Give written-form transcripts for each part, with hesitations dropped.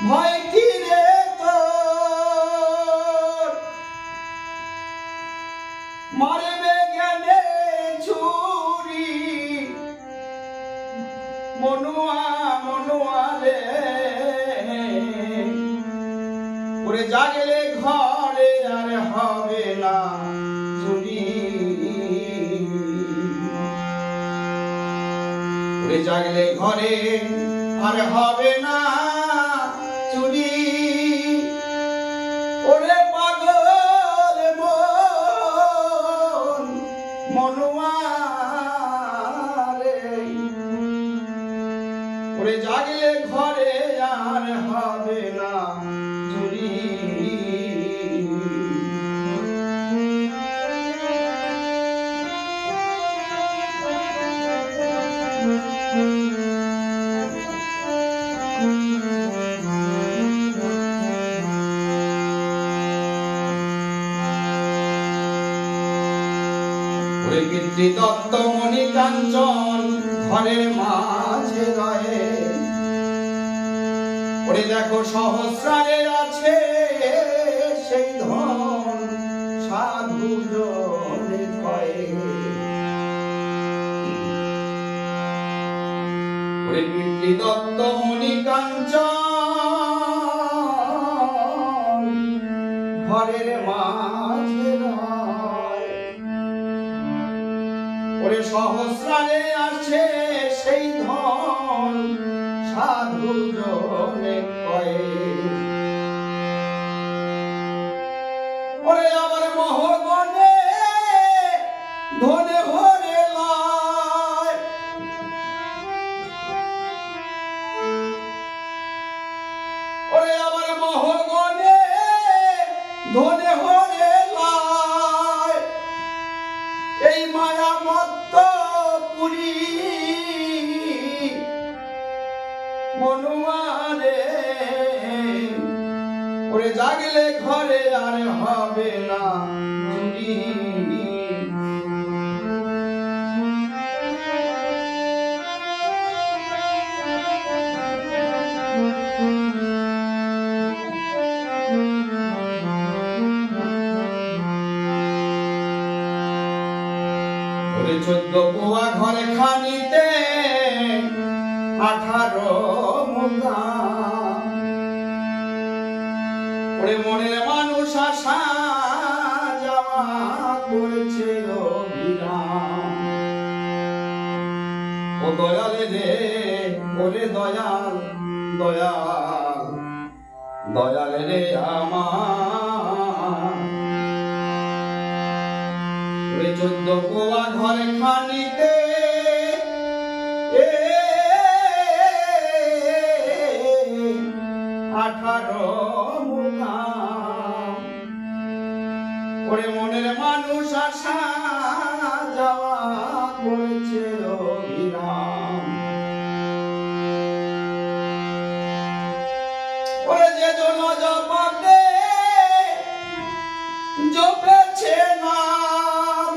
ভয় কি রে তোর মারবে জ্ঞানে ছুরি মনুয়া মনুয়া রে ওরে জাগলে ঘরে আর হবে না চুরি ওরে জাগলে ঘরে আর হবে না চুরি ওরে পাগল মন মনুয়া রে ওরে জাগলে ঘরে আর হবে না চুরি ওরে পিতৃ দত্ত মণি কাঞ্চন ঘরের মাঝে রয়ে ওরে দেখো সহস্রারে আছে সেই ধন সাধু জনে কয়ে ওরে পিতৃ দত্ত মণি কাঞ্চন ঘরের মাঝে রয়ে ওরে সহস্রারে আছে সেই ধন সাধু জনে কয়ে ওরে আবার মহগনে ধনে ভরে লয় ওরে আবার মহগনে ধনে ভরে লয় এই মায়া মত্ত পুরী মনুয়া রে ওরে জাগলে ঘরে আর হবে না চুরি ওরে 14 পোয়া ঘরে খানিতে 18 মুখা ওরে মনের মানুষ আশা যাওয়া করেছে অভিরাম ও দয়ালে রে ওরে দয়াল দয়াল দয়ালে রে আমার ওরে 14 পোয়া ঘরে খানিতে 18 মুখা ওরে মনের মানুষ আশা যাওয়া করেছে অভিরাম ওরে যে জন জপাতে জপেছে নাম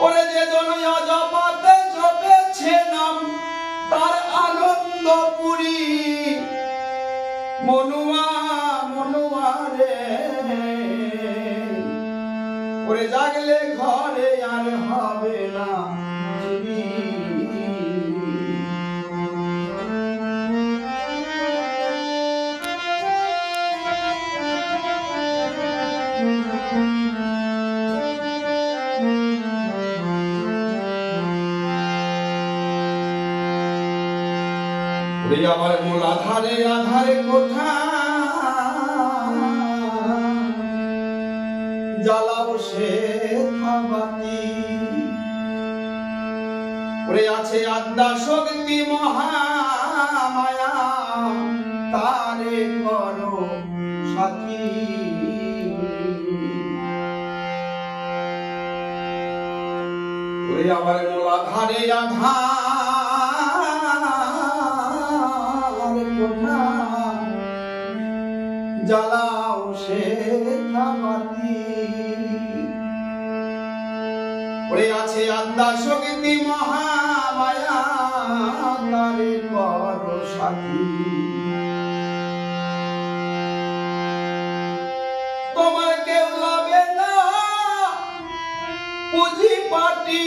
ওরে যে জন জপাতে জপেছে নাম তার আনন্দ পুরী মনুয়া মনুয়া রে ওরে জাগলে ঘরে আর হবে না চুরি ওরে আমার মূল আধারে আধারে কোঠা জ্বালাও সে থাবাতি ওরে আছে আদ্যা শক্তি মহামায়া তারে করো সাথী ওরে আমার মূল আধারে আধার কোঠা জ্বালাও সে থাবাতি ওরে আছে আত্মা শক্তি মহামায়া তারে কর সাথী তোমার কেউ লাভে না পুঁজি পাটি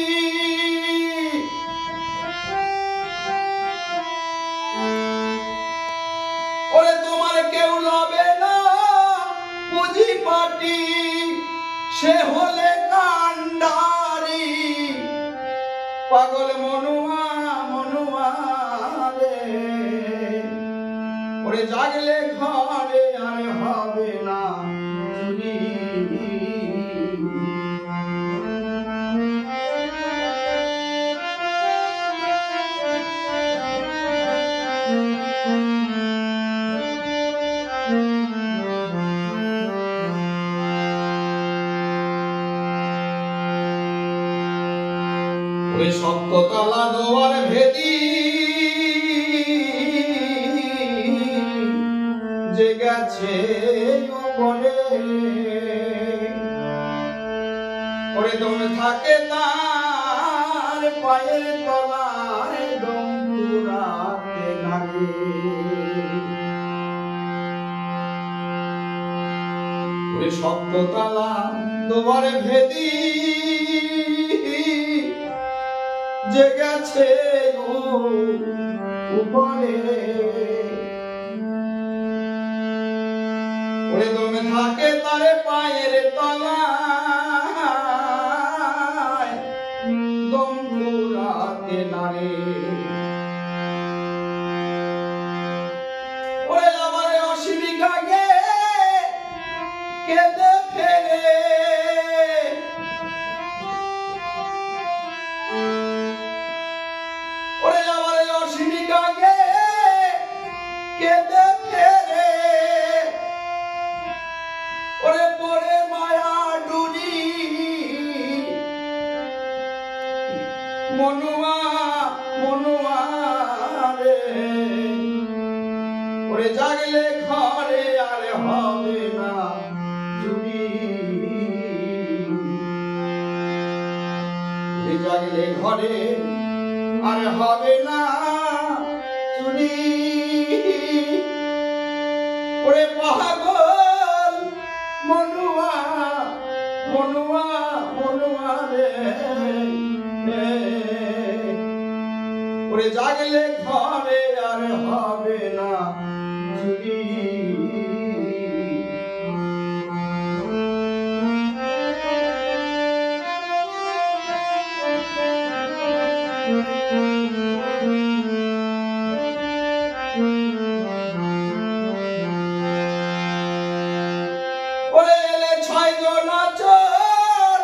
ওরে তোমার কেউ লাভে না পুঁজি পাটি সে হলে কান্ডারি পাগল মনুয়া মনুয়া রে ওরে জাগলে ঘরে আর হবে না চুরি সপ্ততলা দোয়ার ভেদি যে গেছে বলে ওরে দম থাকে তার পায়ের তলায় দম পুরাতে লাগে ওরে সপ্ততলা দোয়ার ভেদি যে গেছে উপরে ওরে দমে থাকে তারে পায়ের তলায় দম পুরাতে নারে ওরে আমার অশ্বিনী গে কেঁদে ফেরে ওরে আমার অশ্বিনী গে কেঁদে ফেরে ওরে পরে মায়া ডুরি মনুয়া মনুয়া রে ওরে জাগলে ঘরে আর হবে না চুরি জাগলে ঘরে আর হবে না চুরি ওরে পাগল মনুয়া মনুয়া মনুয়া রে ওরে জাগলে ঘরে আর হবে না চুরি ওরে এলে ছয় জনা চোর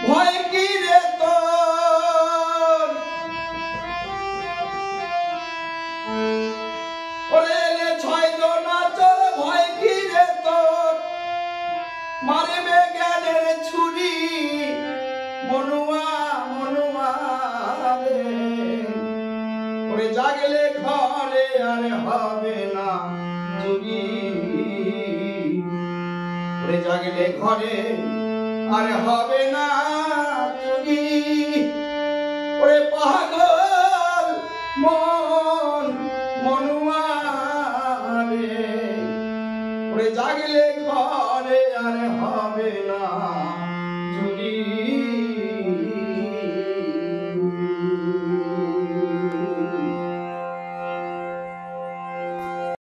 ভয় কি রে তোর ওরে এলে ছয় জনা চোর ভয় কি রে তোর মারবে জ্ঞানের ছুরি মনুয়া মনুয়া রে ওরে জাগলে ঘরে আর হবে না চুরি ওরে জাগলে ঘরে আর হবে না